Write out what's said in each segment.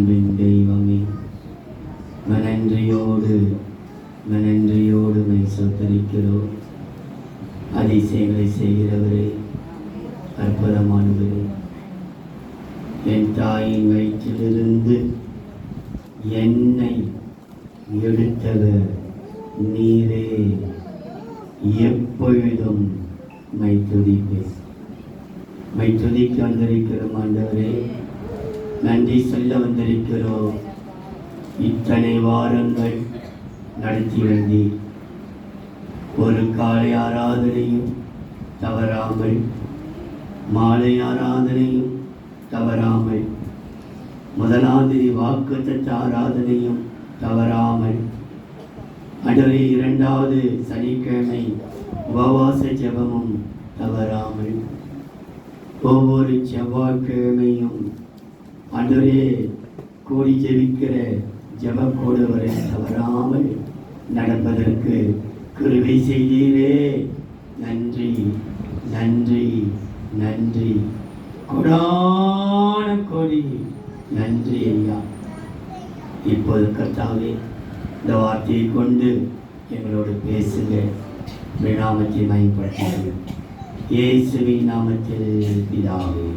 தெய்வமே, மனன்றியோடு சோத்தரிக்கிறோம். அதிசயங்களை செய்கிறவரே, அற்புதமானவரே, என் தாயின் வயிற்றிலிருந்து என்னை எடுத்தவர் நீரே. எப்பொழுதும் மை துதிக்க வந்திருக்கிறோம் ஆண்டவரே. நன்றி சொல்ல வந்திருக்கிறோம். இத்தனை வாரங்கள் நடத்தி வந்தீர். ஒரு காலை ஆராதனையும் தவறாமல், மாலை ஆராதனையும் தவறாமல், முதலாம் தேதி வாக்குத்தத்த ஆராதனையும் தவறாமல், அடுத்த இரண்டாவது சனிக்கிழமை உபவாச ஜெபமும் தவறாமல், ஒவ்வொரு செவ்வாய்க்கிழமையும் அன்றே கூடி ஜெபிக்கிற ஜெபக்கோடு வரை தவறாமல் நடப்பதற்கு கிருபை செய்தீரே. நன்றி நன்றி நன்றி, கொடான கோடி நன்றி ஐயா. இப்போது கர்த்தாவே, இந்த வார்த்தையை கொண்டு எங்களோடு பேசுங்க. நாமத்தை மகிமைப்படுத்துங்க. இயேசுவின் நாமத்தில் பிதாவே.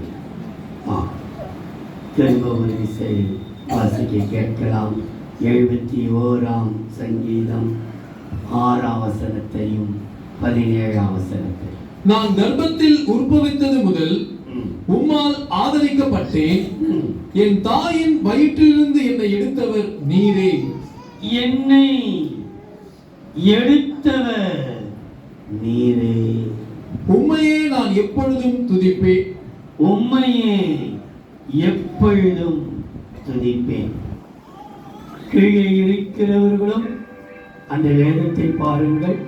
திரும்ப ஒரு விசை வாசிக்க கேட்கலாம். 71ஆம் சங்கீதம் 6ஆம் வசனத்தையும் 17ஆம் வசனத்தையும். நான் கர்ப்பத்தில் உற்பவித்தது முதல் உம்மால் ஆதரிக்கப்பட்டேன். என் தாயின் வயிற்றிலிருந்து என்னை எடுத்தவர் நீரே. என்னை எடுத்தவர் நீரே. உம்மையே நான் எப்பொழுதும் துதிப்பேன். உம்மையே எப்பொழுதும் துதிப்பேன். கீழே இருக்கிறவர்களும் அந்த வேதத்தை பாருங்கள்,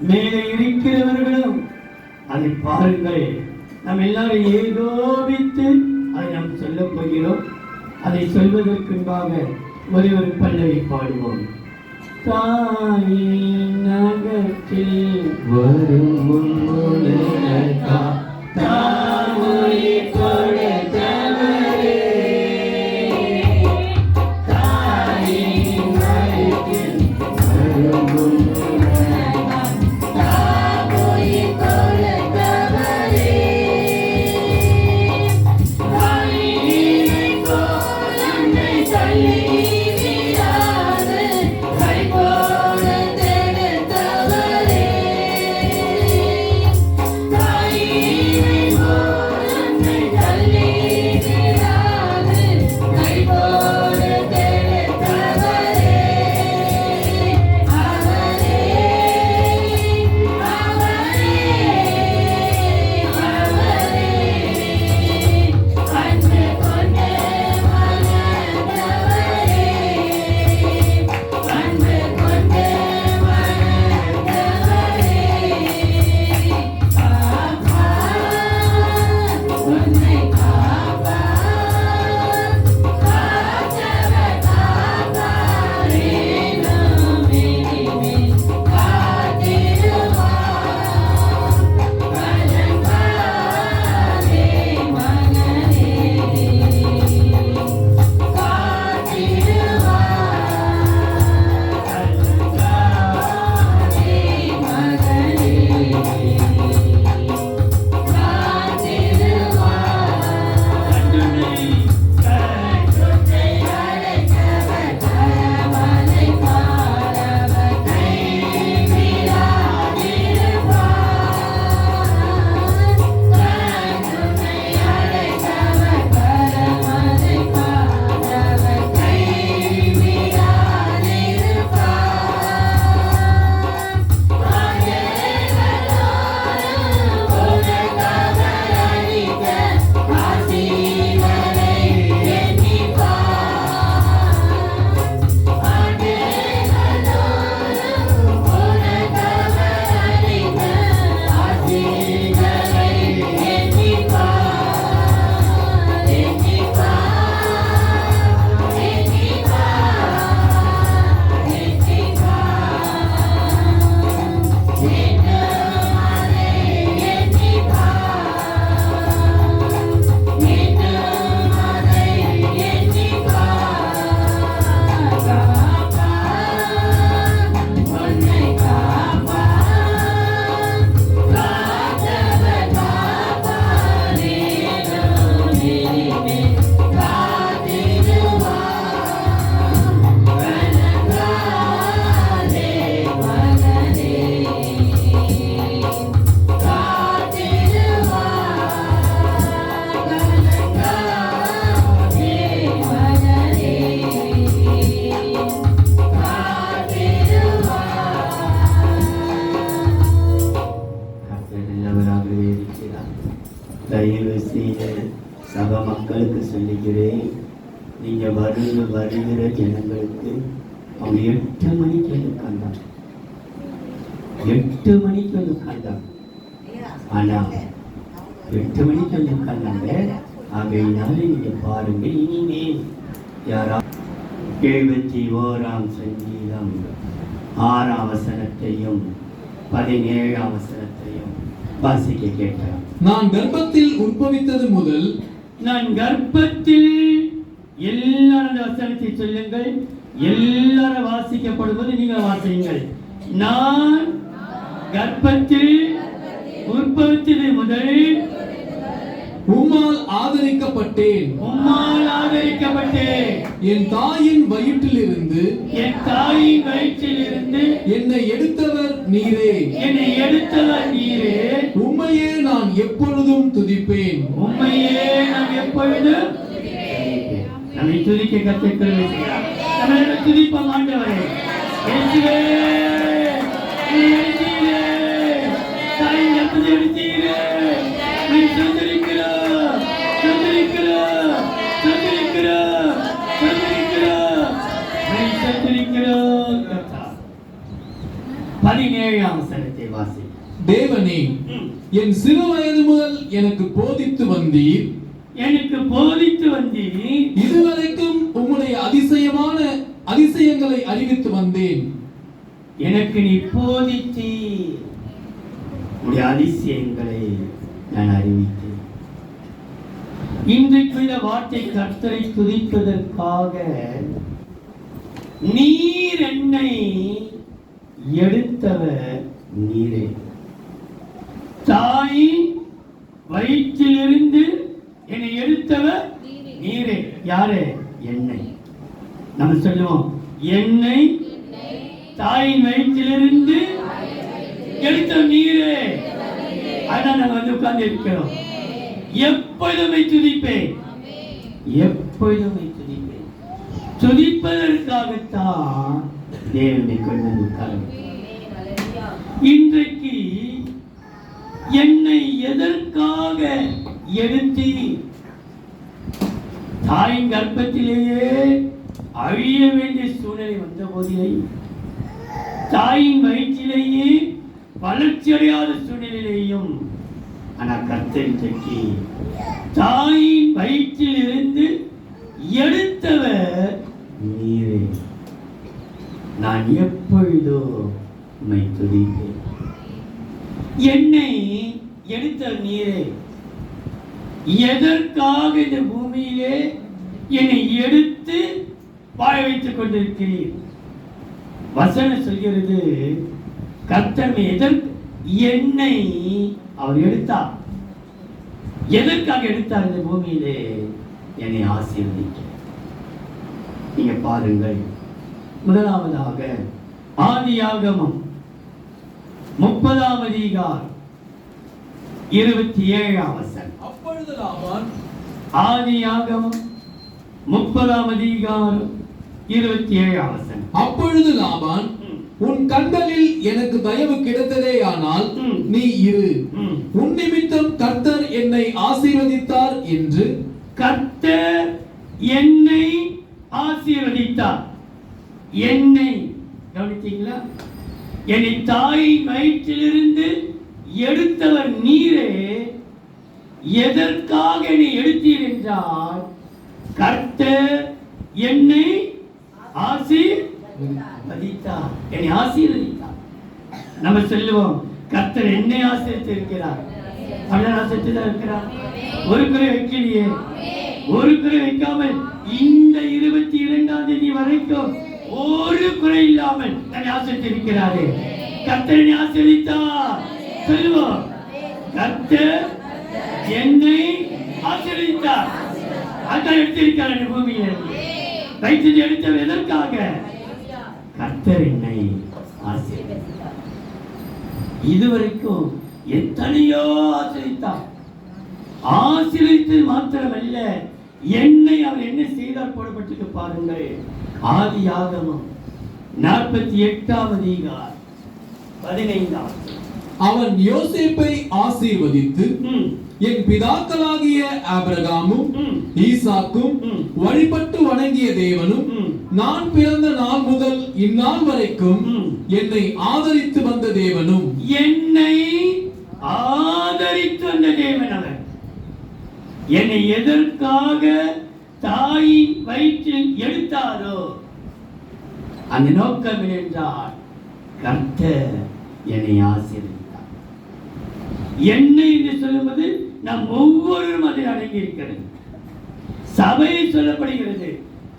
மேலே இருக்கிறவர்களும் அதை பாருங்கள். நாம் எல்லாரும் ஏகோபித்து அதை நாம் சொல்ல போகிறோம். அதை சொல்வதற்கு முன்பாக ஒரு பல்லவி பாடுவோம். தாயின் நகத்தில் வரும் முன்னுலகா தாமொழி கொடுத்தவரே. தாயின் நகத்தில் வரும் முன்னுலகா தாமொழி கொடுத்தவரே. தாயினை போல் நம்மை தள்ளி Dale. நீங்க வருகிற ஜனங்களுக்கு அவங்க 8 மணிக்கு வந்து உட்கார்ந்தாங்க. 8 மணிக்கு வந்து உட்கார்ந்தாங்க. ஆனா 8 மணிக்கு வந்து உட்கார்ந்தாங்க. ஆகையினால நீங்க பாருங்க, இனிமேல் யாரா 71ஆம் சங்கீதம் 6ஆம் வசனத்தையும் 17ஆம் வசனத்தையும் வாசிக்க கேட்கிறார். நான் கர்ப்பத்தில் உற்பவித்தது முதல், நான் கர்ப்பத்தில், எல்லாரும் வசனத்தை சொல்லுங்கள், எல்லாரும் வாசிக்கப்படுவது நீங்கள் வாசியுங்கள். நான் கர்ப்பத்தில் உற்பவித்தது முதல் உம்மால் ஆதரிக்கப்பட்டேன். உம்மால் ஆதரிக்கப்பட்டேன். என் தாயின் வயிற்றிலிருந்து, என் தாயின் வயிற்றிலிருந்து என்னை எடுத்தவர் நீரே. என்னை எடுத்தவர் நீரே. உம்மையே நான் எப்பொழுதும் துதிப்பேன். உம்மையே நான் எப்பொழுதும் நம்மை துதிக்க கற்றுக்கிறோம். நம்ம துதிப்போம் ஆண்டவரே. இயேசுவே, என்னை எடுத்தீரே. தாயின் கர்ப்பத்தை எடுத்தீரே. நீ சுதந்திரிக்கிறோம், சுதந்திரிக்கிறோம், சுதந்திரிக்கிறோம், சுதந்திரிக்கிறோம், நீ சுதந்திரிக்கிறோம். 17ஆம் வசனத்தை வாசி. தேவனே, என் சிறு வயது முதல் எனக்கு போதித்து வந்தீர். எனக்கு போதித்து வந்தீர். இதுவரைக்கும் உம்முடைய அதிசயங்களை அறிவித்து வந்தேன். எனக்கு நீ போதித்து உடைய அதிசயங்களை நான் அறிவித்தேன். இன்றைக்கு இந்த வார்த்தை கர்த்தரை துதிப்பதற்காக, நீர் என்னை எடுத்தவர் நீரே. தாயின் வயிற்றிலிருந்து என்னை எடுத்தவர் நீரே. யாரு? என்னை. நம்ம சொல்லுவோம், என்னை தாயின் வயிற்றிலிருந்து எடுத்தவர் நீரே. அதான் நம்ம வந்து உட்கார்ந்து இருக்கிறோம். எப்பொழுதுமே துதிப்பேன், எப்பொழுதுமே துதிப்பேன். துதிப்பதற்காகத்தான் தேவனை கொண்டு வந்து உட்கார. இன்றைக்கு என்னை எதற்காக எடுத்து தாயின் கர்ப்பத்திலேயே அழிய வேண்டிய சூழ்நிலை வந்த போதிலே, தாயின் வயிற்றிலேயே வளர்ச்சி அடையாத சூழ்நிலையிலேயும், ஆனால் கர்த்தர் இன்றைக்கு தாயின் வயிற்றில் இருந்து எடுத்தவர் நீரே. நான் எப்பொழுதோ உம்மை துதிப்பேன். என்னை எடுத்த நீரே. எதற்காக இந்த பூமியிலே என்னை எடுத்து வாழ வைத்துக் கொண்டிருக்கிறீர்? வசனம் சொல்கிறது, கர்த்தர் என்னை அவர் எடுத்தார். எதற்காக எடுத்தார்? இந்த பூமியிலே என்னை ஆசீர்வதிக்க. நீங்க பாருங்கள், முதலாவதாக ஆதியாகமம் 30ஆம் அதிகாரம் 27ஆம் வசனம். அப்பொழுது லாபான், ஆதியாகமம் 30ஆம் அதிகாரம் 27ஆம் வசனம். அப்பொழுது லாபான், உன் கண்களில் எனக்கு தயவு கிடைத்ததேயானால் நீ இரு. உன் நிமித்தம் கர்த்தர் என்னை ஆசீர்வதித்தார் என்று. கர்த்தர் என்னை ஆசீர்வதித்தார். என்னை கவனித்தீங்களா? என்னை தாயின் வயிற்றிலிருந்து எடுத்தவர் நீரே. எதற்காக என்னை எடுத்தீர் என்றால், கர்த்தர் என்னை ஆசீர்வதித்தார், என்னை ஆசீர்வதித்தார். நம்ம சொல்லுவோம், கர்த்தர் என்னை ஆசீர்வதித்திருக்கிறார். அப்படிதான் ஆசீர்வதித்து இருக்கிறார். ஒரு குறை வைக்கலையே, ஒரு குறை வைக்காமல் இந்த 22ஆம் தேதி வரைக்கும் ஒரு குறை இல்லாமல் என்னை ஆசீர்வதித்திருக்கிறாரே. கர்த்தர் என்னை ஆசீர்வதித்தார். சொல்லுவோம், கர்த்தர் என்னை ஆசீர்வதித்தார். அதான் எடுத்திருக்கார். இந்த பூமியில வயிற்றில் எடுத்தவர் எதற்காக? கர்த்தர் என்னை ஆசீர்வதித்தார். இதுவரைக்கும் எத்தனையோ ஆசீர்வதித்தார். ஆசீர்வதித்து மாத்திரமல்ல, என்னை அவர் என்ன செய்தார் போடப்பட்டிருக்கு பாருங்கள். ஆதியாகமம் 48ஆம் அதிகாரம் 15ஆம். அவன் யோசேப்பை ஆசீர்வதித்து என் பிதாக்களாகிய ஆபிரகாமும் ஈசாக்கும் வழிபட்டு வணங்கிய தேவனும் நான் பிறந்த நாள் முதல் இந்நாள் வரைக்கும் என்னை ஆதரித்து வந்த தேவனும். என்னை ஆதரித்து வந்த தேவன் அவர். என்னை எதற்காக தாயின் வயிற்றில் எடுத்தாரோ அந்த நோக்கம் என்றால் கர்த்தர் என்னை ஆசீர்வதித்தார். என்னை என்று சொல்லும்போது நாம் ஒவ்வொருவரும் அதில் அடங்கியிருக்கிறது. சபையை சொல்லப்படுகிறது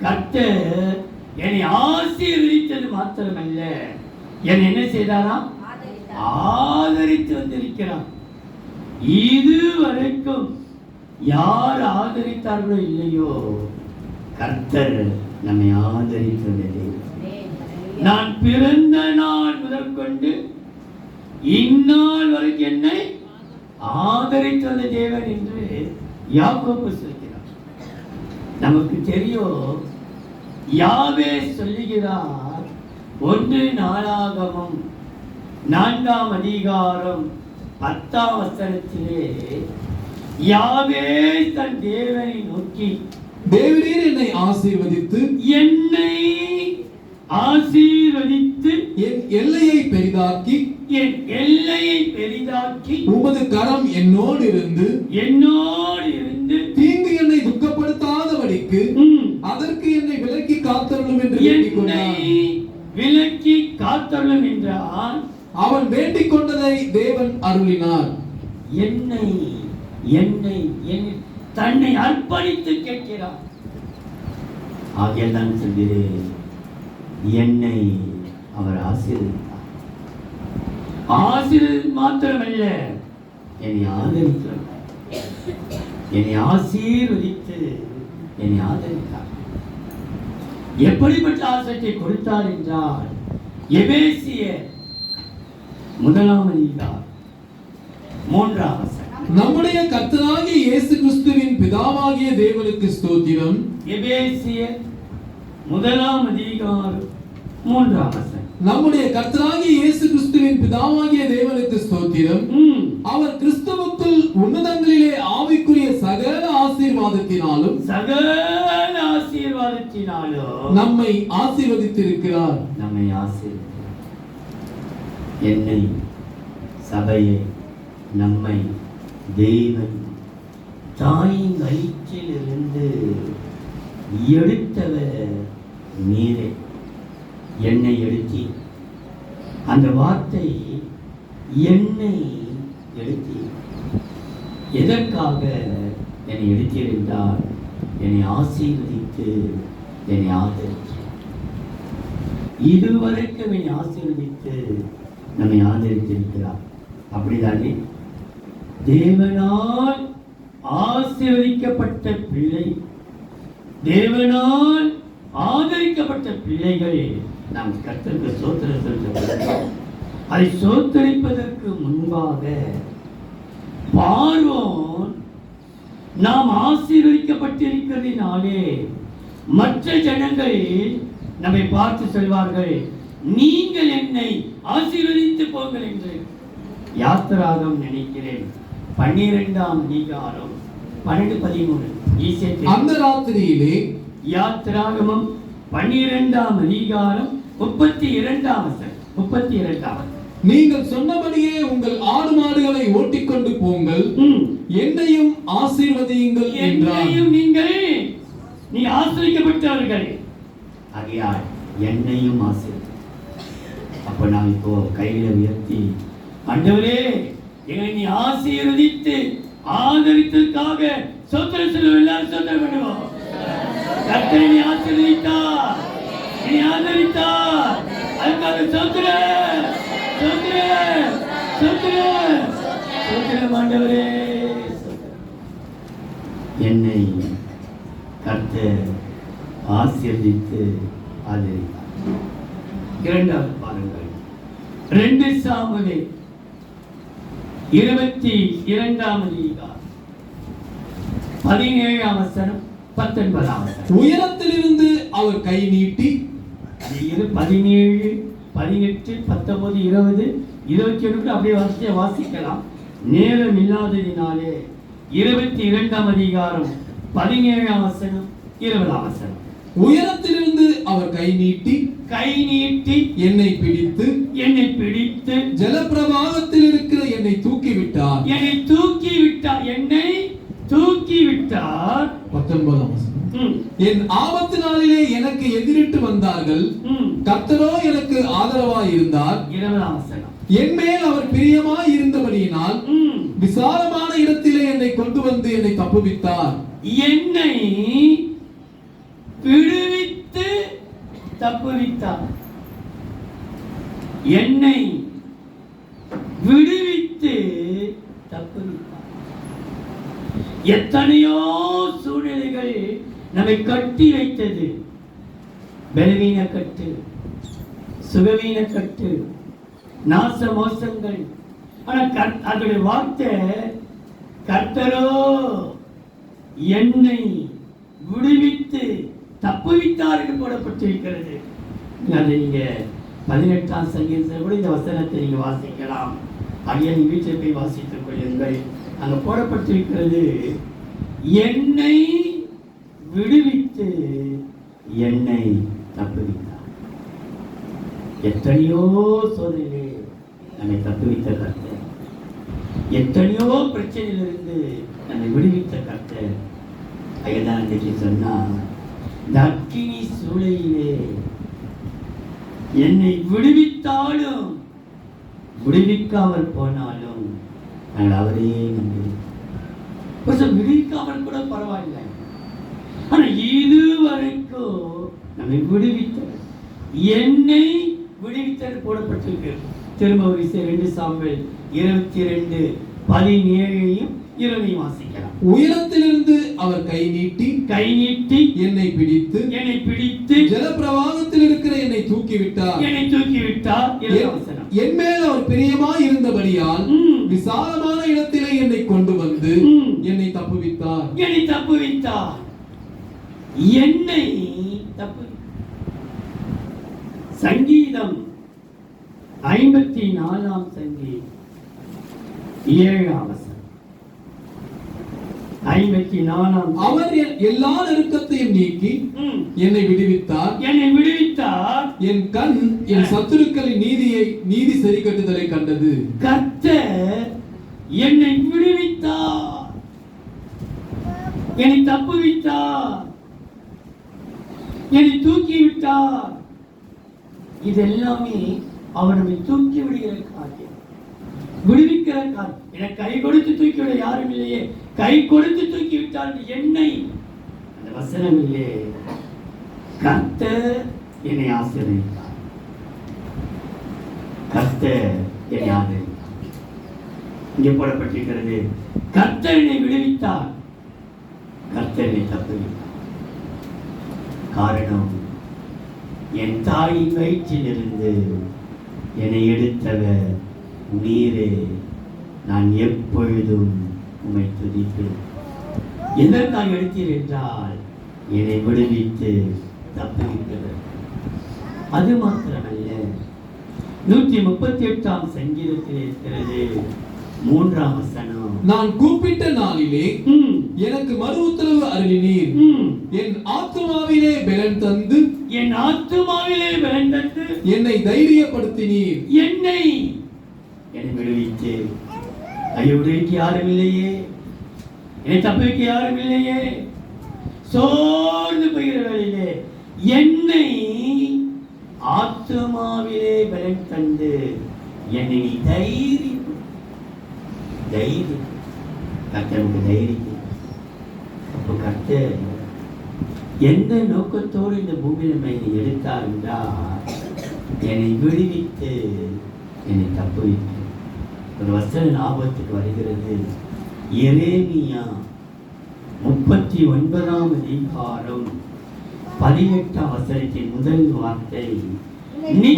கர்த்தர் என்னை ஆசீர்வதித்தது மாத்திரமல்ல, என்னை என்ன செய்தாராம்? ஆதரித்து வந்திருக்கிறார். இதுவரைக்கும் யார் ஆதரித்தார்களோ இல்லையோ கர்த்தர் நம்மை ஆதரித்து வந்தது. நான் பிறந்த நாள் முதற்கொண்டு இந்நாள் வரைக்கும் என்னை ஆதரித்து வந்த தேவன் என்று யாக்கோபு சொல்கிறார். நமக்கு தெரியும், யாவே சொல்லுகிறார். 1 நாளாகமம் 4ஆம் அதிகாரம் 10ஆம் வசனத்திலே யாவே தன் தேவனை நோக்கி, தேவரீர் என்னை ஆசீர்வதித்து என்னை ஆசீர்வதித்து என் எல்லையை பெரிதாக்கி உமது கரம் என்னோடு இருந்து தீங்கு என்னை துக்கப்படுத்தாதபடிக்கு அதற்கு என்னை விலக்கி காத்தருளும் என்று வேண்டிக் கொண்டான். விலக்கி காத்தருளும் என்றால் அவன் வேண்டிக் கொண்டதை தேவன் அருளினார். என்னை தன்னை அர்ப்பணித்து கேட்கிறார். ஆகிய தான் சொல்கிறேன், என்னை அவர் ஆசீர்வதித்தார். ஆசீர்வதி மாத்திரமல்ல, என்னை ஆதரித்தார். என்னை ஆசீர்வதித்து என்னை ஆதரித்தார். எப்படிப்பட்ட ஆசீர்வாதத்தை கொடுத்தார் என்றால் எபேசியர் 1ஆம் அதிகாரம் 3ஆம் வசனம். நம்முடைய கர்த்தராகிய இயேசு கிறிஸ்துவின் பிதாவாகிய தேவனுக்கு ஸ்தோத்திரம். எபேசியர் 1ஆம் அதிகாரம் 3ஆம் வசனம். நம்முடைய கர்த்தராகிய இயேசு கிறிஸ்துவின் பிதாவாகிய தேவனுக்கு ஸ்தோத்திரம். அவர் கிறிஸ்துவுக்குள் உன்னதங்களிலே ஆவிக்குரிய சகல ஆசீர்வாதத்தினாலும் நம்மை ஆசீர்வதித்திருக்கிறார். நம்மை ஆசீர்வதித்தார். என்னை, சபையை, நம்மை தேவன் தாயின் வயிற்றில் இருந்து எடுத்தவர் நீரே. என்னை எடுத்தி, அந்த வார்த்தை என்னை எடுத்தி எதற்காக என்னை எடுத்தீர் என்றால் என்னை ஆசீர்வதித்து என்னை ஆதரித்து, இதுவரைக்கும் என்னை ஆசீர்வதித்து நம்மை ஆதரித்திருக்கிறார். அப்படிதானே? தேவனால் ஆசீர்வதிக்கப்பட்ட பிள்ளை, தேவனால் ஆதரிக்கப்பட்ட பிள்ளைகள் நாம் கர்த்தருக்கு ஸ்தோத்திரம் செலுத்த. அதை ஸ்தோத்திரிப்பதற்கு முன்பாக பார்வோன் நாம் ஆசீர்வதிக்கப்பட்டிருக்கிறதினாலே மற்ற ஜனங்கள் நம்மை பார்த்து சொல்வார்கள், நீங்கள் என்னை ஆசீர்வதித்து போங்கள் என்று. யாத்திராகம் நினைக்கிறேன் 12ஆம் அதிகாரம் 12-13. அந்த ராத்திரியிலே யாத்திராகமம் 12ஆம் அதிகாரம் 32ஆம் வசனம். 32ஆம். நீங்கள் சொன்னபடியே உங்கள் ஆடு மாடுகளை ஓட்டிக்கொண்டு போங்கள், என்னையும் ஆசீர்வதியுங்கள் என்றார். நீ ஆசீர்வதிக்கப்பட்டவர்கள் ஆகையால் என்னையும் ஆசீர்வதி. அப்ப நான் இப்போ கையில உயர்த்தி, ஆண்டவரே என்னை நீ ஆசீர்வதித்து ஆதரித்ததற்காக ஸ்தோத்திரம் சொல்லுவோம். எல்லாரும் ஸ்தோத்திரம் பண்ணுவோம். கர்த்தர் நீ ஆசீர்வதித்தார், நீ ஆதரித்தார், அதுக்காக ஸ்தோத்திரம் ஸ்தோத்திரம் ஸ்தோத்திரம் ஸ்தோத்திரம். ஆண்டவரே என்னை கர்த்தர் ஆசீர்வதித்து ஆதரித்தார். இரண்டாவது பாருங்கள், 2 சாமுவேல் 22ஆம் அதிகாரம் 17ஆம் வசனம் 19ஆம் வசனம். உயரத்திலிருந்து அவர் கை நீட்டி, 17, 18, 19, 20, 21 அப்படியே வாசிக்கலாம். நேரம் இல்லாததினாலே 22ஆம் அதிகாரம் 17ஆம் வசனம் 20ஆம் வசனம். உயரத்திலிருந்து அவர் கை நீட்டி என்னை பிடித்து ஜலப்பிரவாகத்தில் இருக்கிற என்னை தூக்கிவிட்டார். 19ஆம் வசனம். என் ஆபத்து நாளிலே எனக்கு எதிரிட்டு வந்தார்கள், கர்த்தரோ எனக்கு ஆதரவாய் இருந்தார். 20ஆம் வசனம். என் மேல் அவர் பிரியமாய் இருந்தபடியினால் விசாலமான இடத்திலே என்னை கொண்டு வந்து என்னை தப்புவித்தார். என்னை விடுவித்து தப்புவித்தார். என்னை விடுவித்து தப்புவித்தார். எத்தனையோ சூழ்நிலைகள் நம்மை கட்டி வைத்தது. பலவீன கட்டு, சுகவீன கட்டு, நாச மோசங்கள். ஆனா அதனுடைய வார்த்தை, கர்த்தரோ என்னை விடுவித்து தப்புவித்தார் என்று போடப்பட்டிருக்கிறது. அதை நீங்க 18ஆம் சங்கீதத்தில் கூட இந்த வசனத்தை நீங்க வாசிக்கலாம். ஐயா, நீ வீட்டில் போய் வாசித்துக் கொள்ளுங்கள். அங்க போடப்பட்டிருக்கிறது, என்னை விடுவித்து என்னை தப்புவித்தார். எத்தனையோ சோதனைகளே நம்மை தப்புவித்த கர்த்தர், எத்தனையோ பிரச்சனையிலிருந்து நம்மை விடுவித்த கர்த்தர். ஐயதான் அன்றைக்கு சொன்னா, இந்த அக்கினி சூளையிலே என்னை விடுவித்தாலும் விடுவிக்காமல் போனாலும் நான் அவரே நம்புகிறேன். விடுவிக்காமல் கூட பரவாயில்லை, ஆனா இதுவரைக்கும் நம்மை விடுவித்தார். என்னை விடுவித்தல் போடப்பட்டிருக்கு. திரும்ப 2 சாமுவேல் 22:17 வாசிக்கலாம். உயரத்திலிருந்து அவர் கை நீட்டி என்னை பிடித்து ஜலப்பிரவாகத்தில் இருக்கிற என்னை தூக்கிவிட்டார். என் மேல் அவர் பிரியமாய் இருந்தபடியால் விசாலமான இடத்திலே என்னை கொண்டு வந்து என்னை தப்புவித்தார். என்னை சங்கீதம் 54ஆம் சங்கீதம் 7ஆம் வசனம். 54ஆம். அவர் எல்லா நெருக்கத்தையும் நீக்கி என்னை விடுவித்தார். என் கண் என் சத்துருக்களின் நீதி சரி கட்டுதலை கண்டது. கர்த்தர் என்னை விடுவித்தார், என்னை தப்புவித்தார், என்னை தூக்கிவிட்டார். இதெல்லாமே அவர் நம்மை தூக்கி விடுகிற காரியம், விடுவிக்கிற காரியம். என கை கொடுத்து தூக்கிவிட யாரும் இல்லையே, கை கொடுத்து தூக்கி விட்டார் என்னை. அந்த வசனம் இல்லையே, கர்த்தர் என்னை ஆசீர்வதித்தார், கர்த்தர் என்னை ஆதரித்தார். இங்கே போடப்பட்டிருக்கிறது, கர்த்தர் என்னை விடுவித்தார், கர்த்தர் என்னை தப்புவித்தார். காரணம், என் தாயின் வயிற்றிலிருந்து என்னை எடுத்தவர் நீரே. நான் எப்பொழுதும் உம்மை துதிப்பேன். எதற்காக எடுத்தீர் என்றால் என்னை விடுவித்து தப்புவித்தவர். அது மாத்திரமல்ல, 138ஆம் சங்கீதத்தில் இருக்கிறது 3ஆம் வசனம். நான் கூப்பிட்ட நாளிலே எனக்கு மறு உத்தரவு அருளினீர். என் ஆத்துமாவிலே பலன் தந்து என்னை தைரியப்படுத்தினீர். என்னை விடுவித்து, ஐயோ விடுவிக்க யாரும் இல்லையே, என்னை தப்புவிக்க யாரும் இல்லையே, சோர்ந்து போகிற வேளையிலே என்னை ஆத்துமாவிலே பலன் தந்து என்னை தைரியம் கர்த்தருக்கு தைரியம். அப்போ கர்த்தர் எந்த நோக்கத்தோடு இந்த பூமியில் நம்மை எடுத்தார் என்றால் என்னை விடுவித்து என்னை தப்புவித்து. ஒரு வசனம் ஞாபகத்துக்கு வருகிறது, எரேமியா 39ஆம் அதிகாரம் 18ஆம் வசனத்தின் முதல் வார்த்தை,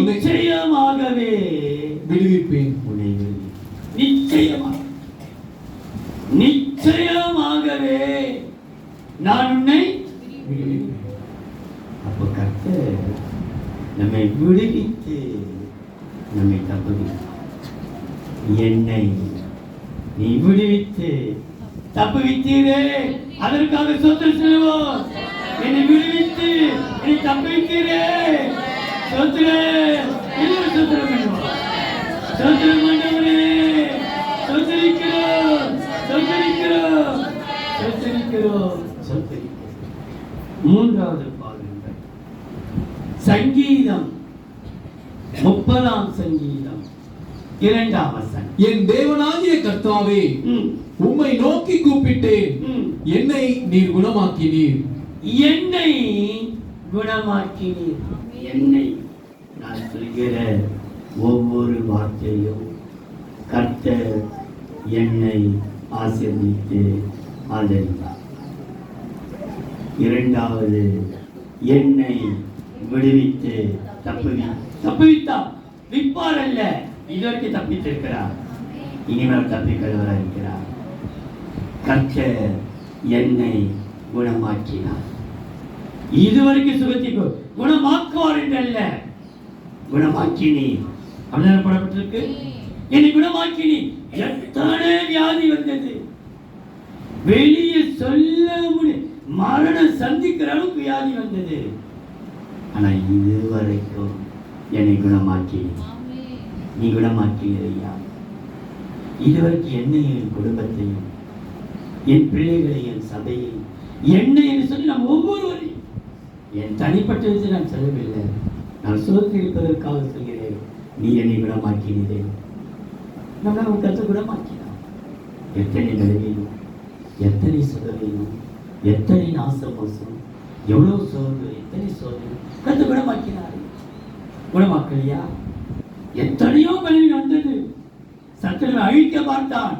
நிச்சயமாகவே விடுவிப்பேன் உன்னை. நிச்சயமாகவே நான் உன்னை விடுவிப்பேன். அப்போ கர்த்தர் நம்மை விடுவித்து நம்மை தப்புவித்தார். என்னை நீ விடுவித்து தப்புவித்தீரே, அதற்காக ஸ்தோத்திரம் சொல்லுவோம். என்னை விடுவித்து என்னை தப்புவித்தீரே, ஸ்தோத்திரம். இன்னொரு ஸ்தோத்திரம் பண்ணுவோம். ஸ்தோத்திரம் ஆண்டவரே, ஸ்தோத்திரிக்கிறோம், ஸ்தோத்திரிக்கிறோம், ஸ்தோத்திரிக்கிறோம், ஸ்தோத்திரிக்கிறோம். மூன்றாவது பாருங்கள், சங்கீதம் 30ஆம் சங்கீதம் 2ஆம் வசனம். என் தேவனாகிய கர்த்தாவே, உம்மை நோக்கி கூப்பிட்டேன், என்னை நீர் குணமாக்கினீர். என்னை குணமாக்கினீர். என்னை, நான் சொல்கிற ஒவ்வொரு வார்த்தையும் கர்த்தர் என்னை ஆசீர்வதித்து ஆதரித்தார். இரண்டாவது, என்னை விடுவித்து தப்புவித்தார். விப்பார் அல்ல, இதுவரைக்கும் தப்பித்திருக்கிறார், இனிமேல் தப்பிக்கிறவராக இருக்கிறார். கர்த்தர் என்னை குணமாக்கினார். இதுவரைக்கும் சுகத்தை குணமாக்குவார் என்றல்ல, குணமாக்கினீர். அப்படிதான் போடப்பட்டிருக்கு. என்னை குணமாக்கினீர். எத்தனை வியாதி வந்தது, வெளியே சொல்ல முடியும், மரணம் சந்திக்கிற அளவுக்கு வியாதி வந்தது. ஆனா இதுவரைக்கும் என்னை குணமாக்கினீர். நீ குணமாக்கியா? இதுவரைக்கும் என்னையும் என் குடும்பத்தையும் என் பிள்ளைகளை என் சபையை என்னை என்று சொல்லி நாம் ஒவ்வொருவரையும், என் தனிப்பட்ட விஷயம் நான் சொல்லவில்லை, நான் சோதரிப்பதற்காக சொல்கிறேன். நீ என்னை குணமாக்கினதே, நம்மளால் ஒரு கருத்து குணமாக்கினான். எத்தனை பலவீனம், எத்தனை சுகவீனம், எத்தனை நாசமோசம், எவ்வளவு சோர்வு, எத்தனை சோதனை கருத்து குணமாக்கினார். குணமாக்கலையா? எத்தனையோ பலவீனம் வந்தது, சத்துருவை அழிக்க பார்த்தான்,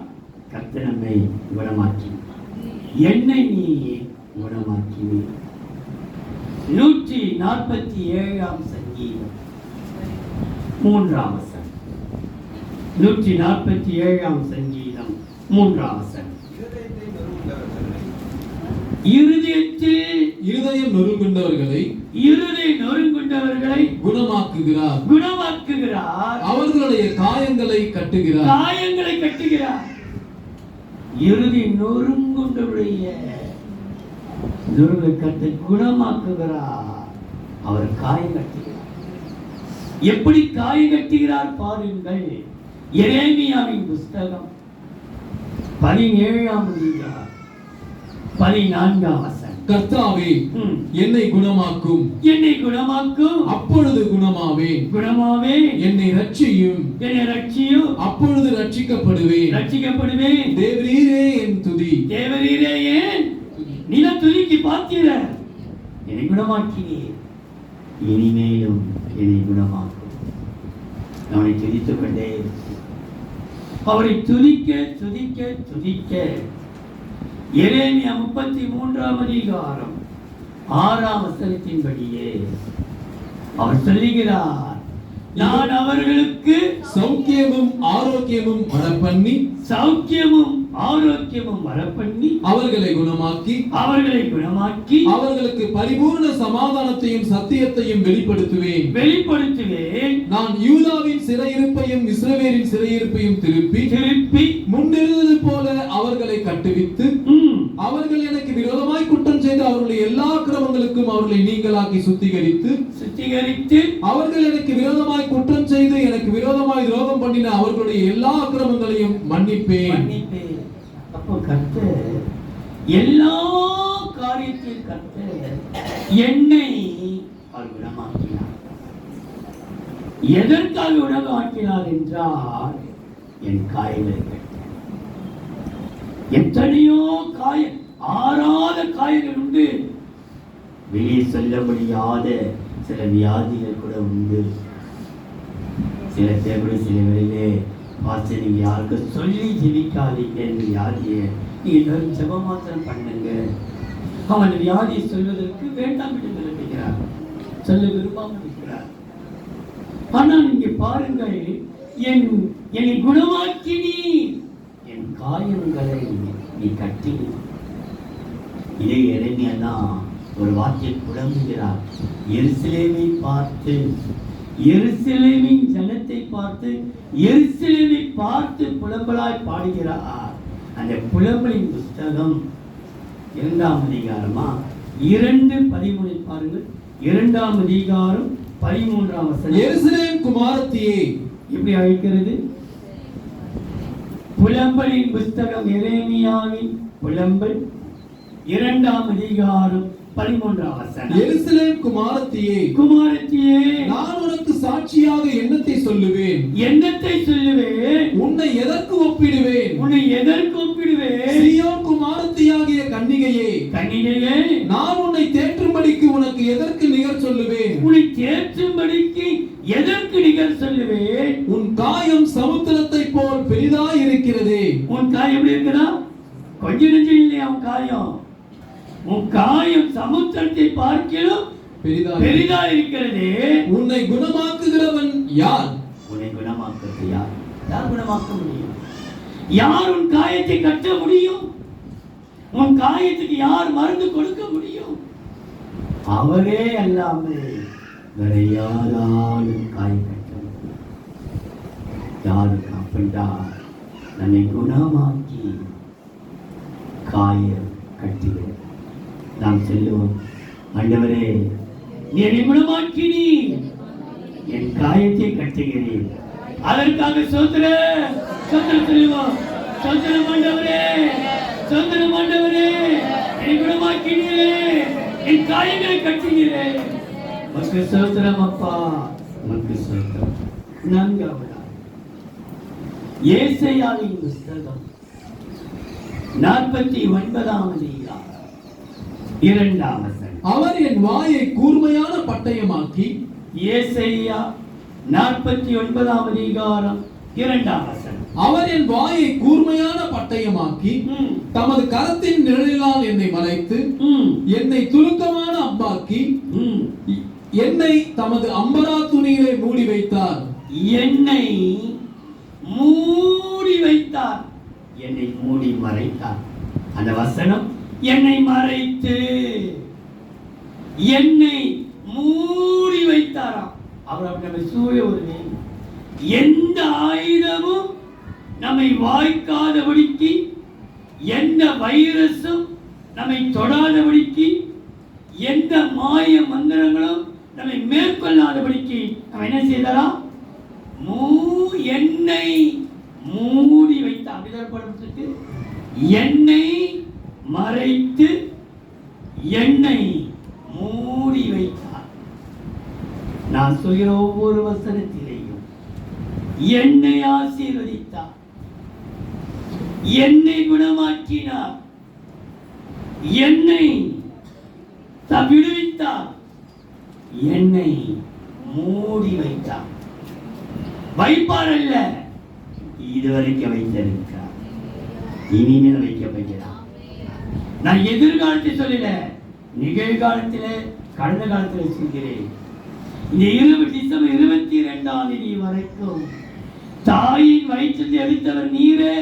கர்த்தர் நம்மை குணமாக்கினார். என்னை நீ குணமாக்கினீர். 147ஆம் சங்கீதம் 3ஆம் வசனம். 147ஆம் சங்கீதம் 3ஆம் வசனம். இருதயம் நொறுங்குண்டவர்களை குணமாக்குகிறார். அவர்களுடைய காயங்களை கட்டுகிறார். இறுதி நொறுங்குண்டவருடைய கட்டை குணமாக்குகிறார். அவர் காயம் கட்டுகிறார். எப்படி காயம் கட்டுகிறார் பாருங்கள். எரேமியாவின் புஸ்தகம் 17ஆம் அதிகாரம் 14ஆம் வசனம். கர்த்தாவே, என்னை குணமாக்கும், அப்பொழுது குணமாவேன். என்னை ரட்சியும், அப்பொழுது ரட்சிக்கப்படுவேன். தேவரீரே என் துதி. நீல துதிக்கு பாத்திர. என்னை குணமாக்கினீர், இனிமேலும் என்னை குணமாக்கும். அவனை துதித்துக் கொண்டே அவரை துதிக்க எரேமியா 33ஆம் அதிகாரம் 6ஆம் வசனத்தின்படியே அவர் சொல்லுகிறார், நான் அவர்களுக்கு சௌக்கியமும் ஆரோக்கியமும் வரப்பண்ணி அவர்களை குணமாக்கி அவர்களுக்கு பரிபூர்ண சமாதானத்தையும் சத்தியத்தையும் வெளிப்படுத்துவேன். நான் யூதாவின் சிறையிருப்பையும் இஸ்ரவேலின் சிறையிருப்பையும் திருப்பி முன்னிருந்தது போல அவர்களை கட்டுவித்து, அவர்கள் எனக்கு விரோதமாய் குற்றம் செய்து அவர்களுடைய எல்லா அக்கிரமங்களுக்கும் அவர்களை நீங்களாக்கி சுத்திகரித்து அவர்கள் எனக்கு விரோதமாய் குற்றம் செய்து எனக்கு விரோதமாய் துரோகம் பண்ணின அவர்களுடைய எல்லா அக்கிரமங்களையும் மன்னிப்பேன். அப்போ கர்த்தர் எல்லா காரியத்தையும் கர்த்தர் என்னை குணமாக்கினார். எதற்காக குணமாக்கினார் என்றால் என் காயங்களை கட்ட. எத்தனையோ ஆறாத காயங்கள் உண்டு, வெளியே சொல்ல முடியாத சில வியாதிகள் கூட உண்டு. சில பேர் கூட சில வேளையிலே பாஸ்டர், நீங்க யாருக்கும் சொல்லி ஜெபிக்காதீங்க, இந்த வியாதியை நீங்க ஜெபம் மாத்திரம் பண்ணுங்க. அவன் வியாதியை சொல்வதற்கு வேண்டாம் என்று நினைக்கிறார், சொல்ல விரும்பாமல் இருக்கிறார். ஆனால் இங்கே பாருங்கள், என்னை குணமாக்கினி, என் காயங்களை நீ கட்டி. இதே எரேமியா தான் ஒரு வார்த்தையை புலம்புகிறார். எருசலேமை பார்த்து, எருசலேமின் ஜனத்தை பார்த்து, எருசலேமை பார்த்து புலம்பலாய் பாடுகிறார். அந்த புலம்பலின் புஸ்தகம் 2ஆம் அதிகாரமா 2:13 பாருங்கள். 2ஆம் அதிகாரம் 13ஆம் வசனம். எருசலேம் குமாரத்தியே, எப்படி அழைக்கிறது? புலம்பலின் புஸ்தகம் எரேமியாவின் புலம்பல் 2ஆம் அதிகாரம் 13ஆம் வசனம். எருசலேம் குமாரத்தியே, குமாரத்தியே, நான் உனக்கு சாட்சியாக என்னத்தை சொல்லுவேன்? என்னத்தை சொல்லுவேன்? உன்னை எதற்கு ஒப்பிடுவேன்? உன்னை எதற்கு ஒப்பிடுவேன்? சீயோன் குமாரத்தியாகிய கன்னிகையே, கன்னிகையே, நான் உன்னை தேற்றும்படிக்கு உனக்கு எதற்கு நிகர் சொல்லுவேன்? உன்னை தேற்றும்படிக்கு எதற்கு நிகர் சொல்லுவேன்? உன் காயம் சமுத்திரத்தை போல் பெரிதாய் இருக்கிறதே. உன் காயம் எப்படி இருக்குதா? கொஞ்சம் நெஞ்சம் இல்லையா உன் காயம்? உன் காயம் சமுத்திரத்தை பார்க்கிலும் பெரிதா இருக்கிறது. உன்னை குணமாக்குகிறவன் யார்? உன்னை குணமாக்குறது யார்? யார் குணமாக்க முடியும்? யார் உன் காயத்தை கட்ட முடியும்? உன் காயத்துக்கு யார் மருந்து கொடுக்க முடியும்? அவரே அல்லாமல் வேற யாராலும் காயம் கட்ட முடியும்? யாருக்கு? அப்படின்னா நம்மை குணமாக்கி காயம் கட்டுகிறது. நாம் செல்லுவோம், ஆண்டவரே நீ என்னை குணமாக்கினீ, என் காயத்தை கட்டுகிறேன். அதற்காக சோத்திரம் சொல்லுவோம். சோத்திரம் ஆண்டவரே, சோத்திரம் ஆண்டவரே, என்னை குணமாக்கினீரே, என் காயங்களை கட்டுகிறேன். உமக்கு சோத்திரம் அப்பா, உமக்கு சோத்திரம். 4ஆவது ஏசாயாவின் புஸ்தகம் 49ஆம் அதிகாரம் 2ஆம் வசனம். அவர் என் வாயை கூர்மையான பட்டயமாக்கி. ஏசாயா 49ஆம் அதிகாரம் 2ஆம் வசனம். அவர் என் வாயை கூர்மையான பட்டயமாக்கி தமது கரத்தின் நிழலினால் என்னை மறைத்து என்னை துலுக்கமான அம்பாக்கி என்னை தமது அம்பரா துணியிலே மூடி வைத்தார். என்னை மூடி வைத்தார், என்னை மூடி மறைத்தார். அந்த வசனம் என்னை மறைத்து என்னை மூடி வைத்தாராம். அவர் அப்படி நம்மை சூழ ஒரு எந்த ஆயுதமும் நம்மை வாய்க்காதபடிக்கு, எந்த வைரஸும் நம்மை தொடாதபடிக்கு, எந்த மாய மந்திரங்களும் நம்மை மேற்கொள்ளாதபடிக்கு நம்ம என்ன செய்தாராம்? என்னை மூடி வைத்தார். அப்படிதான் என்னை மறைத்து என்னை மூடி வைத்தார். நான் சொல்கிற ஒவ்வொரு வசனத்திலேயும் என்னை ஆசீர்வதித்தார், என்னை குணமாக்கினார், என்னை விடுவித்தார், என்னை மூடி வைத்தார். வைப்பார் அல்ல, இதுவரைக்கும் வைத்திருக்கிறார், இனிமேல் வைக்க வைக்கிறார். நான் எதிர்காலத்தை சொல்லல, நிகழ்காலத்திலே கடந்த காலத்தில் சொல்கிறேன். இந்த டிசம்பர் 22ஆம் தேதி வரைக்கும் தாயின் வயிற்றில் எடுத்தவர் நீரே.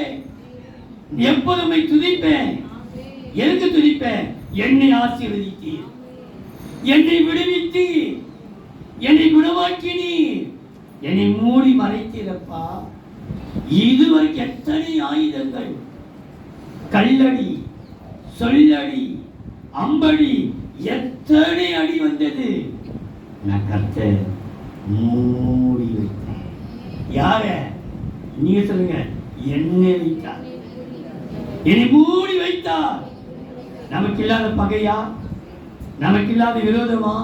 எப்போதுமே துதிப்பேன். எதுக்கு துதிப்பேன்? என்னை ஆசீர்வதித்தீர், என்னை விடுவித்தீர், என்னை குணமாக்கினீர், என்னை மூடி மறைத்தீரப்பா. இதுவரைக்கும் எத்தனை ஆயுதங்கள், கல்லடி, சொல்லடி, அம்படி, எத்தனை அடி வந்தது. நான் கர்த்தர் மூடி வைத்தேன். யார? நீங்க சொல்லுங்க. என்னை வைத்தார், என்னை மூடி வைத்தார். நமக்கு இல்லாத பகையா? நமக்கு இல்லாத விரோதமா?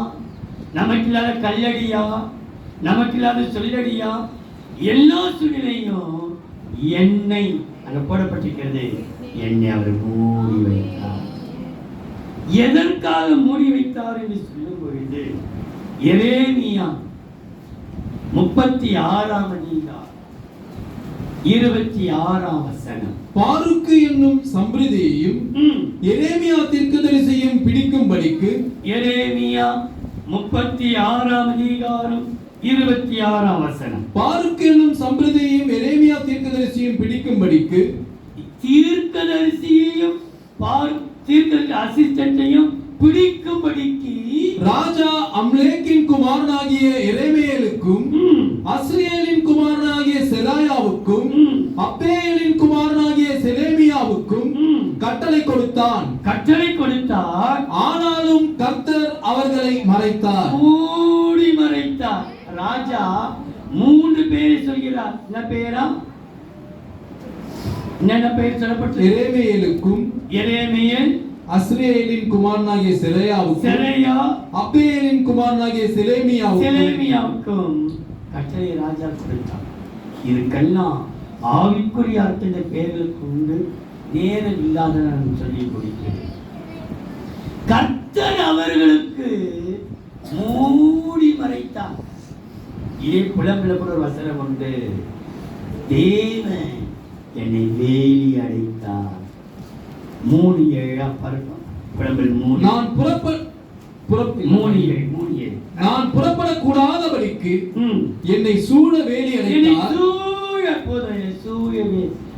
நமக்கு இல்லாத கல்லடியா? நமக்கு இல்லாத சொல்லடியா? எல்லா சூழ்நிலையும் என்னை அங்க போடப்பட்டிருக்கிறது. என்னை அவர் மூடி வைத்தார். எதற்காக மூடி வைத்தார் என்று சொல்லும் பொழுது எரேமியா 36ஆம் அதிகாரம் 26ஆம் வசனம். பாருக்கு என்னும் சம்பிரதியையும் எரேமியா தீர்க்கதரிசியையும் பிடிக்கும்படிக்கு. எரேமியா 36ஆம் அதிகாரம் 26ஆம் வசனம். பாருக்கு என்னும் சம்பிரதியையும் எரேமியா தீர்க்கதரிசியையும் பிடிக்கும்படிக்கு. தீர்க்கதரிசியையும் தீர்க்கதரிசி அசிஸ்டன்ட்டையும் பிடிக்கும்படிக்கு ராஜா அம்லேக்கின் குமாரனாகிய எரேமியேலுக்கும் அஸ்ரியேலின் குமாரனாகிய செராயாவுக்கும் அப்பேயேலின் குமாரனாகிய செலேமியாவுக்கும் கட்டளை கொடுத்தான். கட்டளை கொடுத்தார். ஆனாலும் கர்த்தர் அவர்களை மறைத்தார். மூடி மறைத்தார். ராஜா 3 பேரை சொல்கிறார். என்ன பெயரா? என்ன பெயர் சொல்லப்பட்டது? எரேமியேலுக்கும், எரேமியேல், அஸ்ரியேலின் குமாரனாகிய செராயாவுக்கும், செராயா, அப்பேலின் குமாரனாகிய செலேமியாவுக்கும் கட்டளை ராஜா கொடுத்தார். இதுக்கெல்லாம் ஆவிக்குரிய அர்த்த பெயர்களுக்கு உண்டு, நேரம் இல்லாத நான் சொல்லி கொடுக்கிறேன். கர்த்தர் அவர்களுக்கு மூடி மறைத்தார். இதே புலம்பில் கூட ஒரு வசனம் உண்டு. தேவன் என்னை வேலி அடைத்தார். 3:7 புலம்பில் 3. நான் நான் புறப்படக்கூடாதபடிக்கு என்னை சூழ வேலி அடைத்தார்.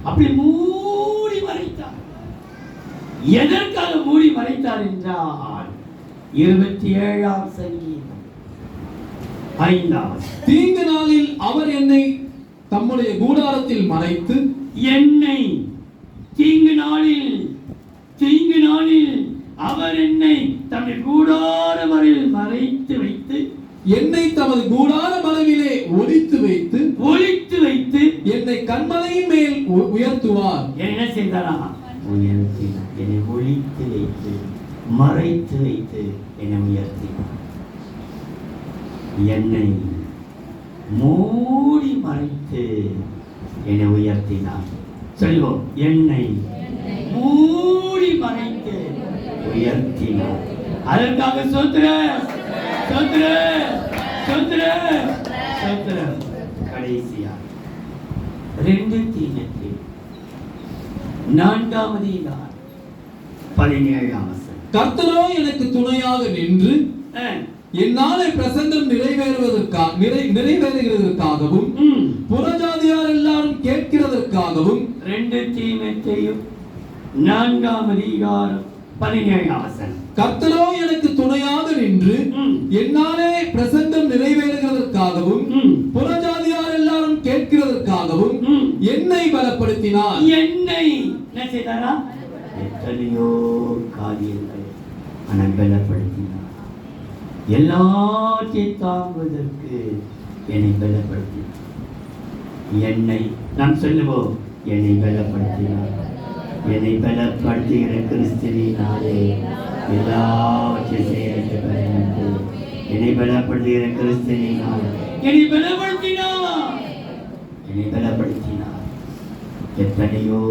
அப்படி மூடி மறைத்தார். எதற்காக மூடி மறைத்தார் என்றால் 27ஆம் சங்கீதம் 5ஆம் தீங்கு நாளில் அவர் என்னை தம்முடைய கூடாரத்தில் மறைத்து, என்னை தீங்கு நாளில் அவர் என்னை தம்முடைய கூடார மறைவில் மறைத்து வைத்து, என்னை தமது கூடார மறைவிலே ஒளித்து வைத்து என்னை கண்மலையின் மேல் உயர்த்துவார். என்ன செய்தாரா? உயர்த்தினார். என்னை ஒளித்து வைத்து மறைத்து வைத்து என்னை உயர்த்தினார். என்னை மூடி மறைத்து என்னை உயர்த்தினார். சொல்லுவோம், என்னை மூடி மறைத்து உயர்த்தினார். அதற்காக ஸ்தோத்திரம். கடைசியா 2 தீமோத்தேயு 4ஆம் அதிகாரம் 17ஆம் வசனம். கர்த்தரோ எனக்கு துணையாக நின்று என்னாலே பிரசங்கம் நிறைவேறுகிறதற்காகவும் புறஜாதியார் எல்லாரும் கேட்கிறதற்காகவும். 2 தீமோத்தேயு 4ஆம் அதிகாரம் 17ஆம் வசனம். கர்த்தரோ எனக்கு துணையாக நின்று என்னாலே பிரசங்கம் நிறைவேறுகிறதற்காகவும் புறஜாதியார் எல்லாரும் கேட்கிறதற்காகவும் என்னை பலப்படுத்தினார். என்னை என்ன செய்தாரா? எத்தனையோ காரியங்கள் ஆனால் பலப்படுத்தினார். எல்லாத்தையும் தாங்குவதற்கு என்னை பலப்படுத்தினார். என்னை நாம் சொல்லுவோம், என்னை பலப்படுத்தினார். என்னை பலப்படுத்துகிற கிறிஸ்துவினாலே எல்லாவற்றையும் செய்ய பயன்பட்டு என்னை பலப்படுத்துகிற கிறிஸ்துவினாலே என்னை பலப்படுத்தினார். எத்தனையோ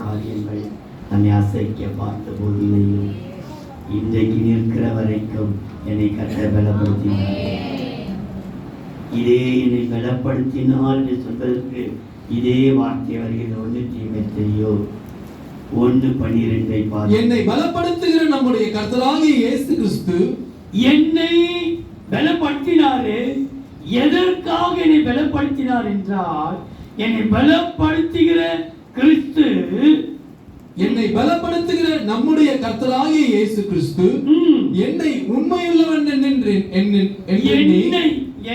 காரியங்கள் நம்மை அசைக்க பார்த்த போதிலையும் இன்றைக்கு நிற்கிற வரைக்கும் என்னை கர்த்தர் பலப்படுத்தினார். இதே என்னை பலப்படுத்தினால் என்று சொல்வதற்கு இதே வார்த்தை வருகிறது. 1 தீமோத்தேயு 1:12 பாருங்கள். என்னை பலப்படுத்துகிற நம்முடைய கர்த்தராகிய இயேசு கிறிஸ்து என்னை பலப்படுத்தினாரே. எதற்காக என்னை பலப்படுத்தினார் என்றால், என்னை பலப்படுத்துகிற கிறிஸ்து, என்னை பலப்படுத்துகிற நம்முடைய கர்த்தராகிய இயேசு கிறிஸ்து என்னை உண்மையுள்ளவன் என்று என்னை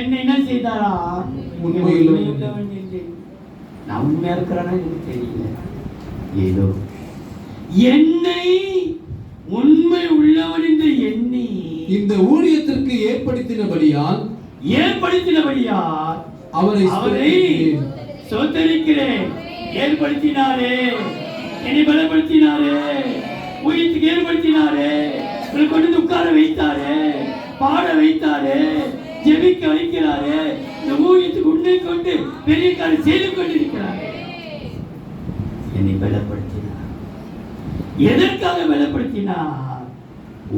என்ன செய்தாரா? உண்மையுள்ளவன் என்று. நான் உண்மையா இருக்கிறானா எனக்கு தெரியல, ஏதோ என்னை உண்மை உள்ளவன் என்று எண்ணி இந்த ஊழியத்திற்கு ஏற்படுத்தினபடியால் அவரை ஸ்தோத்திரிக்கிறேன். ஏற்படுத்தினாரே, என்னை பலப்படுத்தினாரே, ஊழியத்துக்கு ஏற்படுத்தினாரே, கொண்டு உட்கார வைத்தாரே, பாட வைத்தாரே, ஜெபிக்க வைக்கிறாரே, இந்த ஊழியத்துக்கு உன்னை கொண்டு பெரிய காரியம் செய்து கொண்டிருக்கிறாரே. என்னை பலப்படுத்தினார். எதற்காக பலப்படுத்தினார்?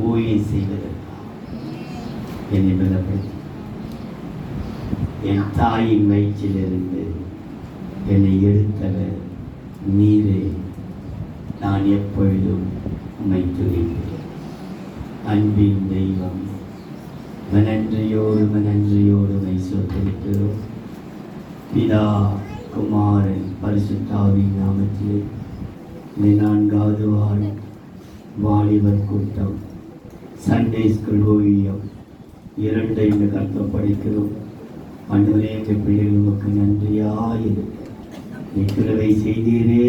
ஊழியம் செய்வதற்காக என்னை பலப்படுத்தினார். என் தாயின் வயிற்றிலிருந்து என்னை எடுத்தவர் நீரே. நான் எப்பொழுதும் உம்மை துதிக்கிறேன். அன்பின் தெய்வம், நன்றியோடு உம்மை ஸ்தோத்திரிக்கிறோம். பிதா, குமாரன், பரிசுத்தாவின் நாமத்திலே இந்த 4வது வாரம் வாலிபர் கூட்டம், சண்டே ஸ்கூல் ஊழியம் 2 இந்த கர்த்தர் படிக்கிறோம். ஆண்டவரே, எங்கள் பிள்ளைகள் உமக்கு நன்றியாயிருக்க நீ கிருபை செய்தீரே,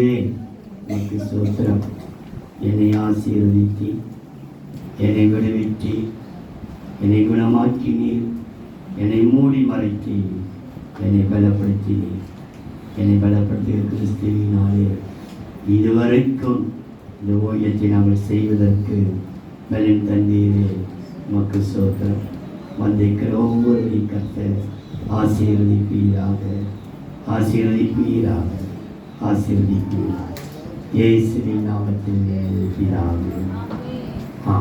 உமக்கு ஸ்தோத்திரம். என்னை ஆசீர்வதித்து என்னை விடுவித்து என்னை குணமாக்கினீர், என்னை மூடி மறைத்தீர், என்னை பலப்படுத்தினீர். என்னை பலப்படுத்திய கிறிஸ்துவினாலே இதுவரைக்கும் இந்த ஓயத்தை நாங்கள் செய்வதற்கு பலன் தந்தீரே. உமக்கு ஸ்தோத்திரம். வந்திருக்கிற ஒவ்வொரு கர்த்தர் ஆசீர்வதிப்பீராக, ஆசீர்வதிப்பீராக, ஆசீர்வதிப்பீராக. இயேசுவின் நாமத்தில் பிதாவே. ஆ